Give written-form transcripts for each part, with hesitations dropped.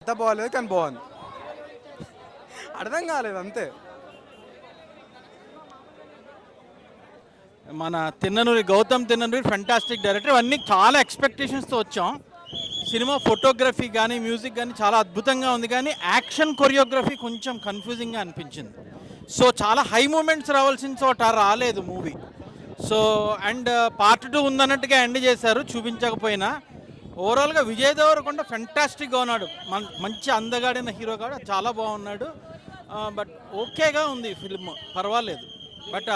అంత బాగాలేదు కానీ బాగుంది. అర్థం కాలేదు అంతే. మన తిన్ననూరి గౌతమ్ తిన్ననూరి ఫెంటాస్టిక్ డైరెక్టర్. ఇవన్నీ చాలా ఎక్స్పెక్టేషన్స్తో వచ్చాం. సినిమా ఫోటోగ్రఫీ కానీ మ్యూజిక్ కానీ చాలా అద్భుతంగా ఉంది, కానీ యాక్షన్ కొరియోగ్రఫీ కొంచెం కన్ఫ్యూజింగ్గా అనిపించింది. సో చాలా హై మూమెంట్స్ రావాల్సిన చోట రాలేదు మూవీ. సో అండ్ పార్ట్ 2 ఉందన్నట్టుగా ఎండ్ చేశారు చూపించకపోయినా. ఓవరాల్గా విజయ్ దేవరకొండ ఫెంటాస్టిక్గా ఉన్నాడు. మంచి అందగాడిన హీరో కాడు, చాలా బాగున్నాడు. బట్ ఓకేగా ఉంది ఫిల్మ్, పర్వాలేదు. బట్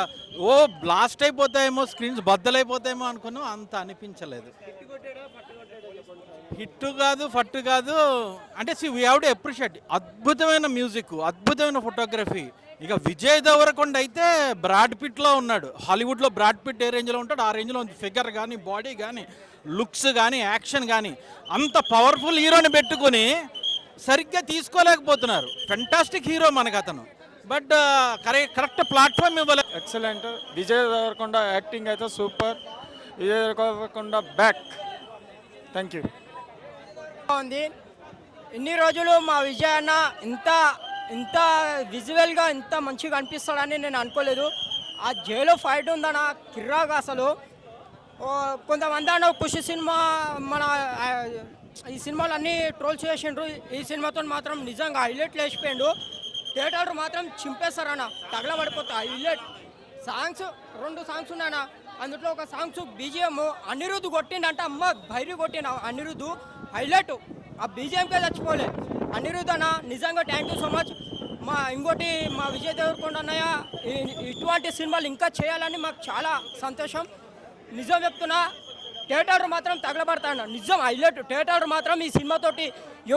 ఓ బ్లాస్ట్ అయిపోతాయేమో, స్క్రీన్స్ బద్దలైపోతాయేమో అనుకున్నాం, అంత అనిపించలేదు. హిట్ కాదు, ఫట్టు కాదు, అంటే వీ హ్యావ్ టు అప్రిషియేట్. అద్భుతమైన మ్యూజిక్, అద్భుతమైన ఫోటోగ్రఫీ. ఇక విజయ్ దేవరకొండ అయితే బ్రాడ్ పిట్లో ఉన్నాడు. హాలీవుడ్లో బ్రాడ్ పిట్ ఏ రేంజ్లో ఉంటాడు, ఆ రేంజ్లో ఉంది. ఫిగర్ కానీ, బాడీ కానీ, లుక్స్ కానీ, యాక్షన్ కానీ. అంత పవర్ఫుల్ హీరోని పెట్టుకొని సరిగ్గా తీసుకోలేకపోతున్నారు. ఫెంటాస్టిక్ హీరో మనకు అతను, బట్ కరెక్ట్ ప్లాట్ఫామ్ ఇవ్వలేదు. ఎక్సలెంట్. విజయ్ దేవరకొండ యాక్టింగ్ అయితే super. Vijay Deverakonda back. Thank you. ఉంది. ఇన్ని రోజులు మా విజయ్ అన్న ఇంత ఇంత విజువల్గా ఇంత మంచిగా అనిపిస్తాడని నేను అనుకోలేదు. ఆ జైలు ఫైట్ ఉందన్న కిర్రాగా అసలు. కొంతమంది అన్న ఖుషి సినిమా మన ఈ సినిమాలు అన్నీ ట్రోల్ చేసిండ్రు. ఈ సినిమాతో మాత్రం నిజంగా హైలైట్లు వేసిపోయిండు. థియేటర్ మాత్రం చింపేస్తారన్న, తగలబడిపోతా. హైలైట్ సాంగ్స్ 2 సాంగ్స్ ఉన్నాయన్న. అందులో ఒక సాంగ్స్ బీజిఎం అనిరుద్ధ్ కొట్టిండంట, అమ్మ భైరి కొట్టిన అనిరుద్ధ్ హైలైట్. ఆ బీజిఎంకే చచ్చిపోలే అనిరుద్ధ్ అన్న. నిజంగా థ్యాంక్ యూ సో మచ్. ఇంకోటి మా విజయ్ దేవరకొండ అన్నయ్య ఇటువంటి సినిమాలు ఇంకా చేయాలని మాకు చాలా సంతోషం. నిజం చెప్తున్నా, థియేటర్ మాత్రం తగలబడతాడు. నిజం హైలైట్. థియేటర్ మాత్రం ఈ సినిమాతోటి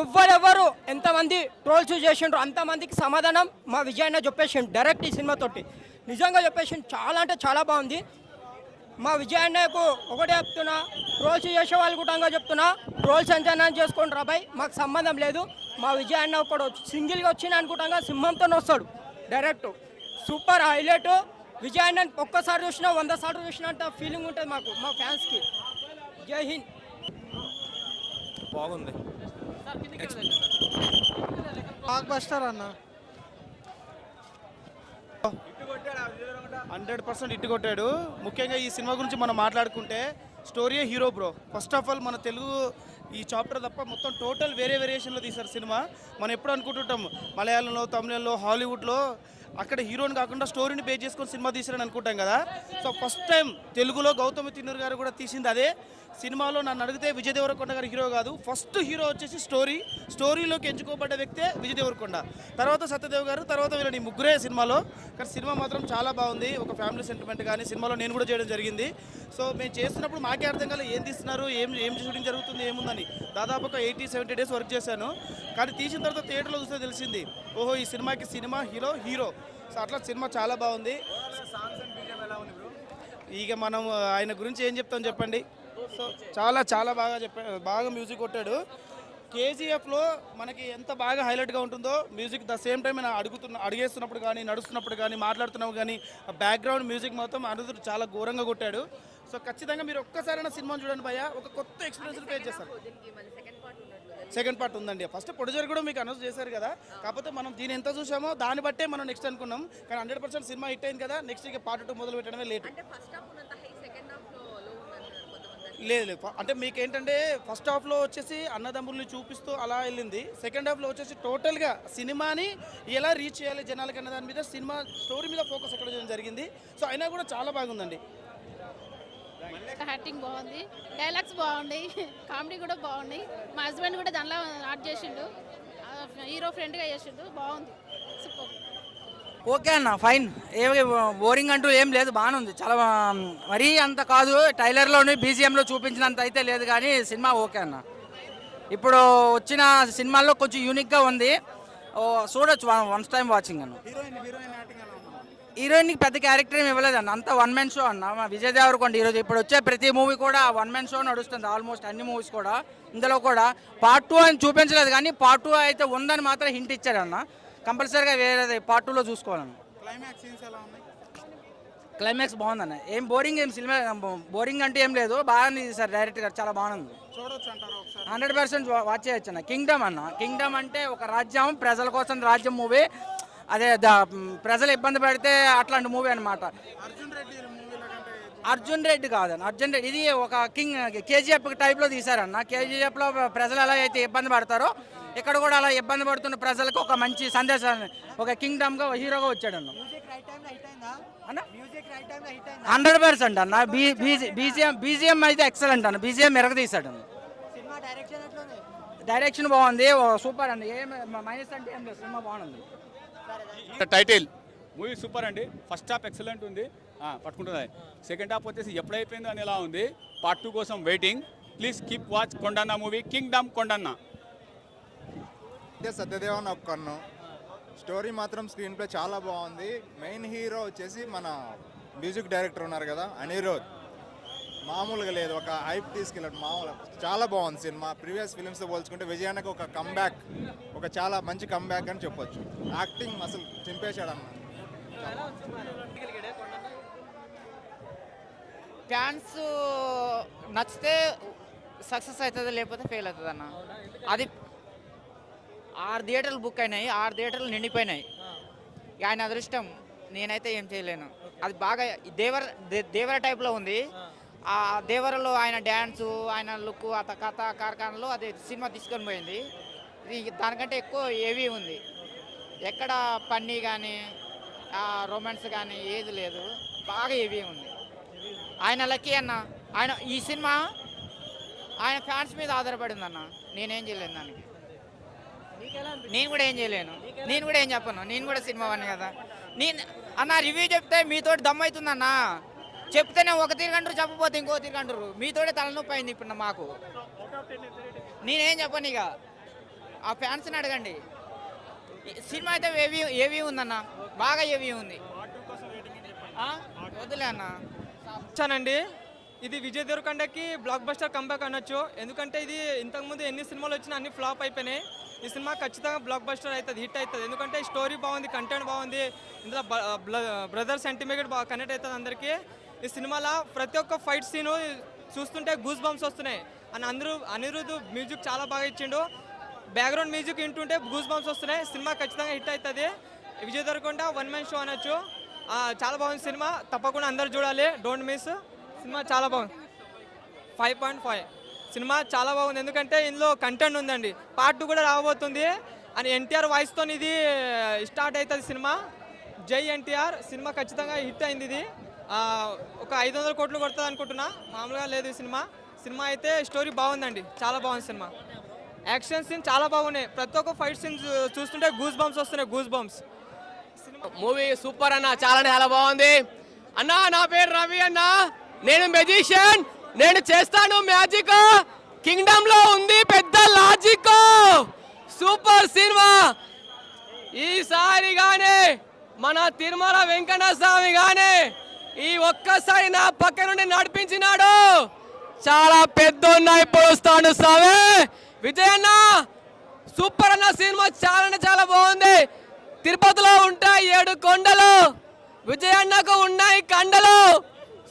ఎవరెవరు ఎంతమంది ట్రోల్స్ చేసిండ్రు అంతమందికి సమాధానం మా విజయ్ అన్న చెప్పేసిండు డైరెక్ట్ ఈ సినిమాతోటి. నిజంగా చెప్పేసిండు. చాలా అంటే చాలా బాగుంది. మా విజయ్ అన్నయ్యకు ఒకటే చెప్తున్నా, ట్రోల్స్ చేసే వాళ్ళు కూడా చెప్తున్నా, ట్రోల్స్ అంచనా చేసుకోండి రాబాయ్, మాకు సంబంధం లేదు. మా విజయ్ అన్న ఒకడు సింగిల్గా వచ్చిన అనుకుంటా సింహంతో వస్తాడు డైరెక్ట్. Super highlight. విజయ్ అన్న ఒక్కసారి చూసినా 100 సార్లు చూసినంత ఫీలింగ్ ఉంటుంది మాకు, మా ఫ్యాన్స్కి. జై హింద్. బాగుంది. బ్లాక్ బస్టర్ అన్న. 100% ఇట్టు కొట్టాడు. ముఖ్యంగా ఈ సినిమా గురించి మనం మాట్లాడుకుంటే స్టోరీయే hero bro. First of all మన తెలుగు ఈ చాప్టర్ తప్ప మొత్తం టోటల్ వేరే వేరియేషన్లో తీశారు సినిమా. మనం ఎప్పుడు అనుకుంటుంటాం మలయాళంలో, తమిళంలో, హాలీవుడ్లో అక్కడ హీరోని కాకుండా స్టోరీని బేస్ చేసుకొని సినిమా తీసారని అనుకుంటాం కదా. సో ఫస్ట్ టైం తెలుగులో గౌతమ్ తిన్నూరు గారు కూడా తీసింది అదే. సినిమాలో నన్ను అడిగితే విజయ్ దేవరకొండ గారు హీరో కాదు, ఫస్ట్ హీరో వచ్చేసి స్టోరీలోకి ఎంచుకోబడ్డ వ్యక్తే విజయ్ దేవరకొండ, తర్వాత సత్యదేవ్ గారు, తర్వాత వీళ్ళని ముగ్గురే సినిమాలో. కానీ సినిమా మాత్రం చాలా బాగుంది. ఒక ఫ్యామిలీ సెంటిమెంట్ కానీ సినిమాలో నేను కూడా చేయడం జరిగింది. సో మేము చేస్తున్నప్పుడు మాకే అర్థం కాలేదు ఏం తీస్తున్నారు, ఏం షూటింగ్ జరుగుతుంది, ఏముందని. దాదాపు ఒక 80-70 డేస్ వర్క్ చేశాను. కానీ తీసిన తర్వాత థియేటర్లో చూస్తే తెలిసింది, ఓహో ఈ సినిమాకి సినిమా హీరో. సో అట్లా సినిమా చాలా బాగుంది. ఇక మనం ఆయన గురించి ఏం చెప్తాం చెప్పండి. సో చాలా బాగా మ్యూజిక్ కొట్టాడు. కేజీఎఫ్లో మనకి ఎంత బాగా హైలైట్గా ఉంటుందో మ్యూజిక్ ద సేమ్ టైం నేను అడిగేస్తున్నప్పుడు కానీ, నడుస్తున్నప్పుడు కానీ, మాట్లాడుతున్నప్పుడు కానీ ఆ బ్యాక్గ్రౌండ్ మ్యూజిక్ మొత్తం అనిరుద్ధ్ చాలా ఘోరంగా కొట్టాడు. సో ఖచ్చితంగా మీరు ఒక్కసారైనా సినిమాను చూడండి భయ్య, ఒక కొత్త ఎక్స్పీరియన్స్ ఫేస్ చేస్తారు. సెకండ్ పార్ట్ ఉందండి. ఫస్ట్ ప్రొడ్యూసర్ కూడా మీకు అనౌన్స్ చేశారు కదా. కాకపోతే మనం దీని ఎంత చూసామో దాన్ని బట్టే మనం నెక్స్ట్ అనుకున్నాం. కానీ 100% సినిమా హిట్ అయింది కదా. నెక్స్ట్ ఇక పార్ట్ 2 మొదలు పెట్టడమే లేట్. లేదు అంటే మీకు ఏంటంటే ఫస్ట్ హాఫ్లో వచ్చేసి అన్నదమ్ముల్ని చూపిస్తూ అలా వెళ్ళింది. సెకండ్ హాఫ్లో వచ్చేసి టోటల్గా సినిమాని ఎలా రీచ్ చేయాలి జనాలకి అన్న దాని మీద, సినిమా స్టోరీ మీద ఫోకస్ ఎక్కడ చేయడం జరిగింది. సో అయినా కూడా చాలా బాగుందండి. యాక్టింగ్ బాగుంది, డైలాగ్స్ బాగున్నాయి, కామెడీ కూడా బాగున్నాయి. మా హస్బెండ్ కూడా దానిలో యాడ్ చేసిండు, హీరో ఫ్రెండ్గా చేసిండు, బాగుంది. సూపర్. ఓకే అన్న, ఫైన్. బోరింగ్ అంటూ ఏం లేదు, బాగానే ఉంది. చాలా మరీ అంత కాదు, ట్రైలర్లోని బీజిఎంలో చూపించినంత అయితే లేదు, కానీ సినిమా ఓకే అన్న. ఇప్పుడు వచ్చిన సినిమాల్లో కొంచెం యూనిక్గా ఉంది, చూడొచ్చు. వన్స్ టైం వాచింగ్ అన్న. హీరోయిన్కి పెద్ద క్యారెక్టర్ ఏమి ఇవ్వలేదు అన్న, అంతా 1 man షో అన్న. విజయ్ దేవరకొండ ఈరోజు ఇప్పుడు వచ్చే ప్రతి మూవీ కూడా 1 man షో నడుస్తుంది, ఆల్మోస్ట్ అన్ని మూవీస్ కూడా. ఇందులో కూడా పార్ట్ 2 అని చూపించలేదు, కానీ పార్ట్ 2 అయితే ఉందని మాత్రం హింట్ ఇచ్చాడు అన్న. కంపల్సరీగా వేరేది పార్ట్ 2లో చూసుకోవాలన్న. క్లైమాక్స్ సీన్స్ ఎలా ఉన్నాయి? క్లైమాక్స్ బాగుందన్న. ఏం బోరింగ్ ఏం సినిమా బోరింగ్ అంటే ఏం లేదు, బాగుంది సార్. డైరెక్ట్ గారు చాలా బాగుంది, 100% వాచ్ చేయొచ్చు అన్న. కింగ్డమ్ అన్న, కింగ్డమ్ అంటే ఒక రాజ్యం, ప్రజల కోసం రాజ్యం మూవీ. అదే ప్రజలు ఇబ్బంది పడితే అట్లాంటి మూవీ అనమాట. అర్జున్ రెడ్డి కాదన్న, అర్జున్ రెడ్డి ఇది ఒక కేజీఎఫ్ టైప్లో తీశారన్న. కేజీఎఫ్లో ప్రజలు ఎలా అయితే ఇబ్బంది పడతారో ఇక్కడ కూడా అలా ఇబ్బంది పడుతున్న ప్రజలకు ఒక మంచి సందేశాన్ని, ఒక కింగ్డమ్గా హీరోగా వచ్చాడన్న. 100% అన్న. బీజిఎం అయితే ఎక్సలెంట్ అన్న, బీజిఎం ఎరగదీశాడు అన్న. డైరెక్షన్ బాగుంది, సూపర్ అండి. ఏం మైనస్ అంటే ఏం లేదు, సినిమా బాగుంది. టైటిల్ మూవీ సూపర్ అండి. ఫస్ట్ హాఫ్ ఎక్సలెంట్ ఉంది, పట్టుకుంటుంది. సెకండ్ హాఫ్ వచ్చేసి ఎప్పుడైపోయిందో అని ఎలా ఉంది. పార్ట్ 2 కోసం waiting. Please keep watch Kondanna movie, kingdom Kondanna. సత్యదేవన్ ఒక కన్ను. స్టోరీ మాత్రం స్క్రీన్ ప్లే చాలా బాగుంది. మెయిన్ హీరో వచ్చేసి మన మ్యూజిక్ డైరెక్టర్ ఉన్నారు కదా, అనిరుద్. మామూలుగా లేదు, ఒక హైప్ తీసుకెళ్ళాడు. మామూలు చాలా బాగుంది సినిమా. ప్రీవియస్ ఫిలిమ్స్తో పోల్చుకుంటే విజయానికి ఒక కంబ్యాక్, ఒక చాలా మంచి కంబ్యాక్ అని చెప్పొచ్చు. యాక్టింగ్ అసలు చింపేశాడు అన్న. ఫ్యాన్స్ నచ్చితే సక్సెస్ అవుతుంది, లేకపోతే ఫెయిల్ అవుతుంది అన్న. అది 6 థియేటర్లు బుక్ అయినాయి, 6 థియేటర్లు నిండిపోయినాయి. ఆయన అదృష్టం, నేనైతే ఏం చేయలేను. అది బాగా దేవర టైప్లో ఉంది. ఆ దేవరలో ఆయన డ్యాన్సు, ఆయన లుక్, ఆ కథ కార్ఖానలో అది సినిమా తీసుకొని పోయింది. ఇది దానికంటే ఎక్కువ ఏవీ ఉంది. ఎక్కడ పన్నీ కానీ రొమాన్స్ కానీ ఏది లేదు, బాగా ఏవీ ఉంది. ఆయన లక్కీ అన్న. ఆయన ఈ సినిమా ఆయన ఫ్యాన్స్ మీద ఆధారపడింది అన్న. నేనేం చేయలేను దానికి, నేను కూడా ఏం చేయలేను, నేను కూడా ఏం చెప్పను. నేను కూడా సినిమా వాడిని కదా. నేను అన్న రివ్యూ చెప్తే మీతోటి దమ్మవుతుందన్న. చెప్తేనే ఒక తిరగంటారు, చెప్పకపోతే ఇంకో తిరగంటారు. మీతోటే తలనొప్పి అయింది ఇప్పుడు మాకు. నేనేం చెప్పను ఇక, ఆ ఫ్యాన్స్ని అడగండి. సినిమా అయితే ఏవీ ఉందన్న, బాగా ఏవీ ఉంది. వద్దులే అన్న. వచ్చానండి. ఇది విజయ్ దేవరకొండకి బ్లాక్ బస్టర్ కంబ్యాక్ అనొచ్చు. ఎందుకంటే ఇది ఇంతకుముందు ఎన్ని సినిమాలు వచ్చినా అన్ని ఫ్లాప్ అయిపోయినాయి. ఈ సినిమా ఖచ్చితంగా బ్లాక్ బస్టర్ అవుతుంది, హిట్ అవుతుంది. ఎందుకంటే స్టోరీ బాగుంది, కంటెంట్ బాగుంది, ఇందులో బ్రదర్ సెంటిమెంట్ బాగా కనెక్ట్ అవుతుంది అందరికీ. ఈ సినిమాలో ప్రతి ఒక్క ఫైట్ సీను చూస్తుంటే గూస్ బంప్స్ వస్తున్నాయి. అని అనిరుద్ మ్యూజిక్ చాలా బాగా ఇచ్చిండు. బ్యాక్గ్రౌండ్ మ్యూజిక్ వింటుంటే గూస్ బంప్స్ వస్తున్నాయి. సినిమా ఖచ్చితంగా హిట్ అవుతుంది. విజయ్ దేవరకొండ 1 మ్యాన్ షో అనొచ్చు. చాలా బాగుంది సినిమా, తప్పకుండా అందరు చూడాలి, డోంట్ మిస్. సినిమా చాలా బాగుంది, 5.5. సినిమా చాలా బాగుంది, ఎందుకంటే ఇందులో కంటెంట్ ఉందండి. పార్ట్ 2 కూడా రాబోతుంది. అని ఎన్టీఆర్ వాయిస్తో ఇది స్టార్ట్ అవుతుంది సినిమా. జై ఎన్టీఆర్. సినిమా ఖచ్చితంగా హిట్ అయింది. ఇది ఒక 500 కోట్లు కొడుతుంది అనుకుంటున్నా, మామూలుగా లేదు ఈ సినిమా అయితే. స్టోరీ బాగుందండి, చాలా బాగుంది సినిమా. యాక్షన్ సీన్ చాలా బాగున్నాయి. ప్రతి ఒక్క ఫైట్ సీన్స్ చూస్తుంటే గూస్ బంప్స్ వస్తున్నాయి, గూస్ బంప్స్. మూవీ సూపర్ అన్న, చాలా బాగుంది అన్న. నా పేరు రవి అన్న, నేను మెజిషియన్, నేను చేస్తాను మ్యాజిక్. కింగ్డమ్ లో ఉంది పెద్ద లాజిక్. Super cinema. ఈసారి గానే మన తిరుమల వెంకన్న స్వామి గానే ఈ ఒక్కసారి నా పక్క నుండి నడిపించినాడు. చాలా పెద్దోన్నాయి పోస్తాను స్వామి. విజయన్న సూపర్ అన్న. సినిమా చాలా బాగుంది. తిరుపతిలో ఉంటాయి 7 కొండలు, విజయన్నకు ఉన్నాయి కండలు.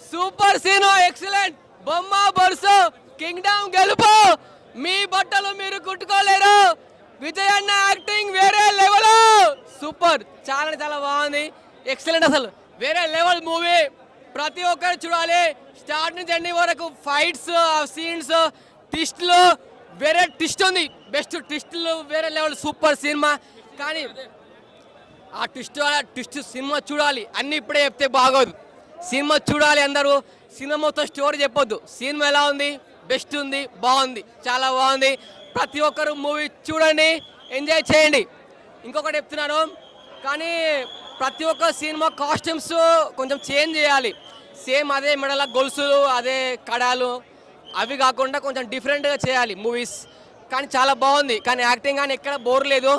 Super cinema, excellent. బొమ్మ బొరుసు, కింగ్డమ్ గెలుపు. మీ బట్టలు మీరు కుట్టుకోలేరు. విజయన్న యాక్టింగ్ వేరే లెవెల్. సూపర్, చాలా బాగుంది, ఎక్సలెంట్. అసలు వేరే లెవెల్ మూవీ. ప్రతి ఒక్కరు చూడాలి, స్టార్ట్ నుంచి ఎండింగ్ వరకు. ఫైట్స్, సీన్స్, ట్విస్ట్లు, వేరే ట్విస్ట్ ఉంది. బెస్ట్ ట్విస్ట్లు, వేరే లెవెల్. Super cinema. కానీ ఆ ట్విస్ట్ సినిమా చూడాలి. అన్ని ఇప్పుడే చెప్తే బాగోదు. సినిమా చూడాలి అందరూ. సినిమా మొత్తం స్టోరీ చెప్పొద్దు. సినిమా ఎలా ఉంది, బెస్ట్ ఉంది, బాగుంది, చాలా బాగుంది. ప్రతి ఒక్కరు మూవీ చూడండి, ఎంజాయ్ చేయండి. ఇంకొకటి చెప్తున్నాను, కానీ ప్రతి ఒక్క సినిమా కాస్ట్యూమ్స్ కొంచెం చేంజ్ చేయాలి. సేమ్ అదే మెడల గొలుసులు, అదే కడాలు, అవి కాకుండా కొంచెం డిఫరెంట్గా చేయాలి మూవీస్. కానీ చాలా బాగుంది. కానీ యాక్టింగ్ కానీ ఎక్కడ బోర్ లేదు.